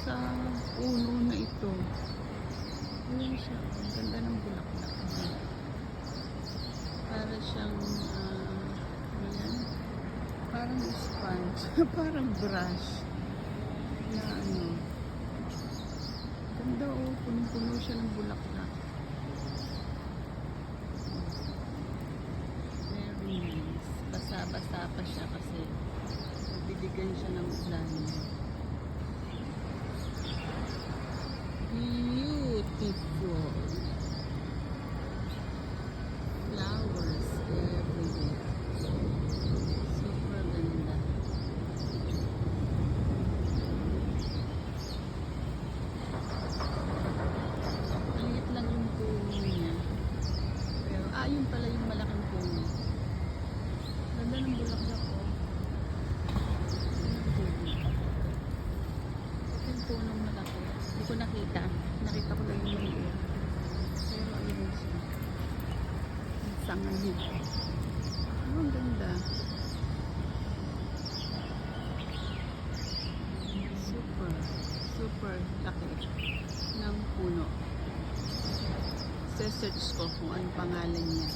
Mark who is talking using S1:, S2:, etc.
S1: sa puno na ito. Ayan siya. Ang ganda ng bulaklak niya. Para siyang, ayan. Parang sponge. Parang brush. Na ano. Ganda o. Punong-puno siya ng bulaklak. Very nice. Basa-basa pa siya kasi nabiligan siya ng ulan. Beautiful flowers everywhere. Super ganda. Maliit lang yung puno niya. Pero, yun pala yung malaking puno. Ganda ng bulaklak ko. Yung punong malaki. Hindi ko nakita. Nakita ko lang yung maliit. Pero ayun siya. Ang sanga niya. Ang ganda. Super. Super laki ng puno. Search ko kung anong pangalan niya.